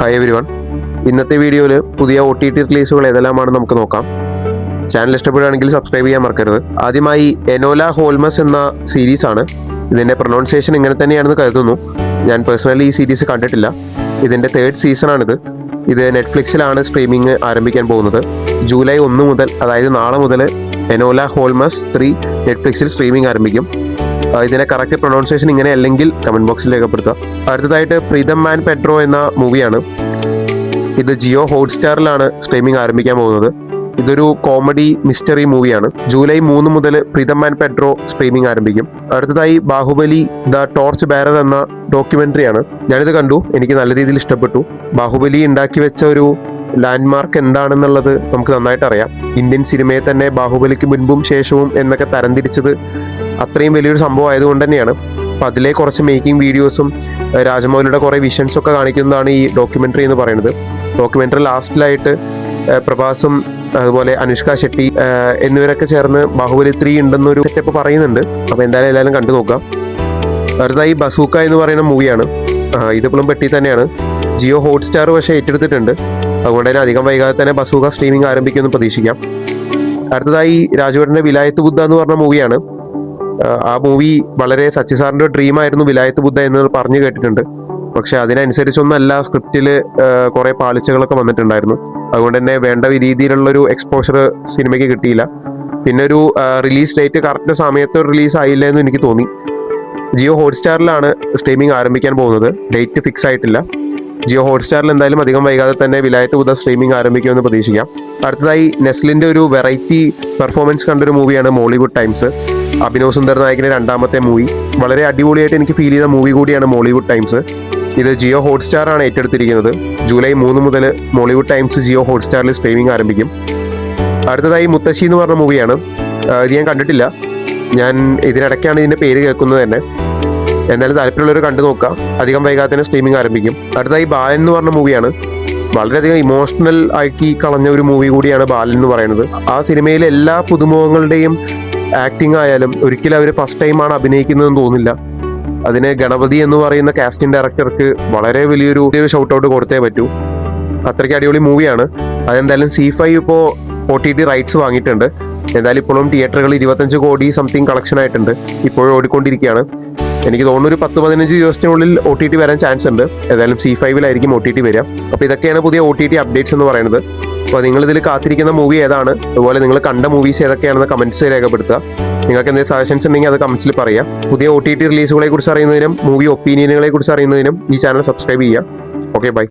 Hi everyone. ഇന്നത്തെ വീഡിയോയിൽ പുതിയ OTT റിലീസുകൾ ഏതെല്ലാമാണെന്ന് നമുക്ക് നോക്കാം. ചാനൽ ഇഷ്ടപ്പെടുകയാണെങ്കിൽ സബ്സ്ക്രൈബ് ചെയ്യാൻ മറക്കരുത്. ആദ്യമായി എനോല ഹോൾമസ് എന്ന സീരീസ് ആണ്. ഇതിൻ്റെ പ്രൊനൗൺസിയേഷൻ ഇങ്ങനെ തന്നെയാണെന്ന് കരുതുന്നു. ഞാൻ പേഴ്സണലി ഈ സീരീസ് കണ്ടിട്ടില്ല. ഇതിൻ്റെ 3rd സീസണാണിത്. ഇത് നെറ്റ്ഫ്ലിക്സിലാണ് സ്ട്രീമിംഗ് ആരംഭിക്കാൻ പോകുന്നത്. ജൂലൈ 1 മുതൽ, അതായത് നാളെ മുതൽ എനോല ഹോൾമസ് 3 നെറ്റ്ഫ്ലിക്സിൽ സ്ട്രീമിംഗ് ആരംഭിക്കും. ഇതിനെ കറക്റ്റ് പ്രൊനൗൺസിയേഷൻ ഇങ്ങനെ അല്ലെങ്കിൽ കമൻറ്റ് ബോക്സിൽ രേഖപ്പെടുത്തുക. അടുത്തതായിട്ട് പ്രീതം മാൻ പെട്രോ എന്ന മൂവിയാണ്. ഇത് ജിയോ ഹോട്ട്സ്റ്റാറിലാണ് സ്ട്രീമിംഗ് ആരംഭിക്കാൻ പോകുന്നത്. ഇതൊരു കോമഡി മിസ്റ്ററി മൂവിയാണ്. ജൂലൈ 3 മുതൽ പ്രീതം മാൻ പെട്രോ സ്ട്രീമിംഗ് ആരംഭിക്കും. അടുത്തതായി ബാഹുബലി ദ ടോർച്ച് ബാരർ എന്ന ഡോക്യുമെന്ററിയാണ്. ഞാനിത് കണ്ടു, എനിക്ക് നല്ല രീതിയിൽ ഇഷ്ടപ്പെട്ടു. ബാഹുബലി ഉണ്ടാക്കി വെച്ച ഒരു ലാൻഡ്മാർക്ക് എന്താണെന്നുള്ളത് നമുക്ക് നന്നായിട്ട് അറിയാം. ഇന്ത്യൻ സിനിമയെ തന്നെ ബാഹുബലിക്ക് മുൻപും ശേഷവും എന്നൊക്കെ തരംതിരിച്ചത് അത്രയും വലിയൊരു സംഭവം ആയതുകൊണ്ട് തന്നെയാണ്. അപ്പം അതിലെ കുറച്ച് മേക്കിംഗ് വീഡിയോസും രാജമൗലിയുടെ കുറേ വിഷൻസും ഒക്കെ കാണിക്കുന്നതാണ് ഈ ഡോക്യുമെൻ്ററി എന്ന് പറയുന്നത്. ഡോക്യുമെൻ്ററി ലാസ്റ്റിലായിട്ട് പ്രഭാസും അതുപോലെ അനുഷ്ക ഷെട്ടി എന്നിവരൊക്കെ ചേർന്ന് ബാഹുബലി 3 ഉണ്ടെന്നൊരു സെറ്റപ്പ് പറയുന്നുണ്ട്. അപ്പോൾ എന്തായാലും എല്ലാവരും കണ്ടു നോക്കാം. അടുത്തതായി ബസൂക്ക എന്ന് പറയുന്ന മൂവിയാണ്. ഇതിപ്പോഴും പെട്ടി തന്നെയാണ്. ജിയോ ഹോട്ട്സ്റ്റാർ പക്ഷേ ഏറ്റെടുത്തിട്ടുണ്ട്. അതുകൊണ്ട് തന്നെ അധികം വൈകാതെ തന്നെ ബസൂക്ക സ്ട്രീമിംഗ് ആരംഭിക്കുമെന്ന് പ്രതീക്ഷിക്കാം. അടുത്തതായി രാജുവേട്ടൻ്റെ വിലായത്ത് ബുദ്ധ എന്ന് പറഞ്ഞ മൂവിയാണ്. ആ മൂവി വളരെ സച്ചി സാറിൻ്റെ ഡ്രീമായിരുന്നു വിലായത്ത് ബുദ്ധ എന്ന് പറഞ്ഞു കേട്ടിട്ടുണ്ട്. പക്ഷെ അതിനനുസരിച്ചൊന്നല്ല, സ്ക്രിപ്റ്റിൽ കുറേ പാളിച്ചകളൊക്കെ വന്നിട്ടുണ്ടായിരുന്നു. അതുകൊണ്ട് തന്നെ വേണ്ട രീതിയിലുള്ളൊരു എക്സ്പോഷർ സിനിമയ്ക്ക് കിട്ടിയില്ല. പിന്നെ ഒരു റിലീസ് ഡേറ്റ് കറക്റ്റ് സമയത്ത് റിലീസ് ആയില്ല എന്ന് എനിക്ക് തോന്നി. ജിയോ ഹോട്ട്സ്റ്റാറിലാണ് സ്ട്രീമിംഗ് ആരംഭിക്കാൻ പോകുന്നത്. ഡേറ്റ് ഫിക്സ് ആയിട്ടില്ല. ജിയോ ഹോട്ട്സ്റ്റാറിൽ എന്തായാലും അധികം വൈകാതെ തന്നെ വിലായത്ത് ബുദ്ധ സ്ട്രീമിംഗ് ആരംഭിക്കുമെന്ന് പ്രതീക്ഷിക്കാം. അടുത്തതായി നെസ്ലിൻ്റെ ഒരു വെറൈറ്റി പെർഫോമൻസ് കണ്ടൊരു മൂവിയാണ് മോളിവുഡ് ടൈംസ്. അഭിനവ് സുന്ദർ നായകിൻ്റെ 2ാമത്തെ മൂവി. വളരെ അടിപൊളിയായിട്ട് എനിക്ക് ഫീൽ ചെയ്ത മൂവി കൂടിയാണ് മോളിവുഡ് ടൈംസ്. ഇത് ജിയോ ഹോട്ട്സ്റ്റാറാണ് ഏറ്റെടുത്തിരിക്കുന്നത്. ജൂലൈ 3 മുതൽ മോളിവുഡ് ടൈംസ് ജിയോ ഹോട്ട്സ്റ്റാറിൽ സ്ട്രീമിംഗ് ആരംഭിക്കും. അടുത്തതായി മുത്തശ്ശി എന്ന് പറഞ്ഞ മൂവിയാണ്. ഇത് ഞാൻ കണ്ടിട്ടില്ല. ഞാൻ ഇതിനിടയ്ക്കാണ് ഇതിൻ്റെ പേര് കേൾക്കുന്നത് തന്നെ. എന്തായാലും താല്പര്യമുള്ളവർ കണ്ടു നോക്കാം. അധികം വൈകാതെ തന്നെ സ്ട്രീമിംഗ് ആരംഭിക്കും. അടുത്തതായി ബാലൻ എന്ന് പറഞ്ഞ മൂവിയാണ്. വളരെയധികം ഇമോഷണൽ ആക്കി കളഞ്ഞ ഒരു മൂവി കൂടിയാണ് ബാലൻ എന്ന് പറയുന്നത്. ആ സിനിമയിലെ എല്ലാ പുതുമുഖങ്ങളുടെയും ആക്ടിങ് ആയാലും ഒരിക്കലും അവർ ഫസ്റ്റ് ടൈമാണ് അഭിനയിക്കുന്നതെന്ന് തോന്നില്ല. അതിന് ഗണപതി എന്ന് പറയുന്ന കാസ്റ്റിംഗ് ഡയറക്ടർക്ക് വളരെ വലിയൊരു ഷൗട്ട് ഔട്ട് കൊടുത്തേ പറ്റൂ. അത്രയ്ക്ക് അടിപൊളി മൂവിയാണ്. അതെന്തായാലും C5 ഇപ്പോൾ OTT റൈറ്റ്സ് വാങ്ങിയിട്ടുണ്ട്. എന്തായാലും ഇപ്പോഴും തിയേറ്ററുകൾ 25 കോടി സംതിങ് കളക്ഷൻ ആയിട്ടുണ്ട്. ഇപ്പോഴും ഓടിക്കൊണ്ടിരിക്കുകയാണ്. എനിക്ക് തോന്നുന്നു ഒരു 10-15 ദിവസത്തിനുള്ളിൽ OTT വരാൻ ചാൻസ് ഉണ്ട്. ഏതായാലും C5-ലായിരിക്കും OTT വരിക. അപ്പോൾ ഇതൊക്കെയാണ് പുതിയ OTT അപ്ഡേറ്റ്സ് എന്ന് പറയുന്നത്. അപ്പോൾ നിങ്ങളിതിൽ കാത്തിരിക്കുന്ന മൂവി ഏതാണ്, അതുപോലെ നിങ്ങൾ കണ്ട മൂവീസ് ഏതൊക്കെയാണെന്ന് കമൻറ്റ്സ് രേഖപ്പെടുത്തുക. നിങ്ങൾക്ക് എന്തെങ്കിലും സജഷൻസ് ഉണ്ടെങ്കിൽ അത് കമൻറ്റ്സിൽ പറയാം. പുതിയ OTT റിലീസുകളെ കുറിച്ച് അറിയുന്നതിനും മൂവി ഒപ്പീനിയനുകളെ കുറിച്ച് അറിയുന്നതിനും ഈ ചാനൽ സബ്സ്ക്രൈബ് ചെയ്യുക. Okay, by.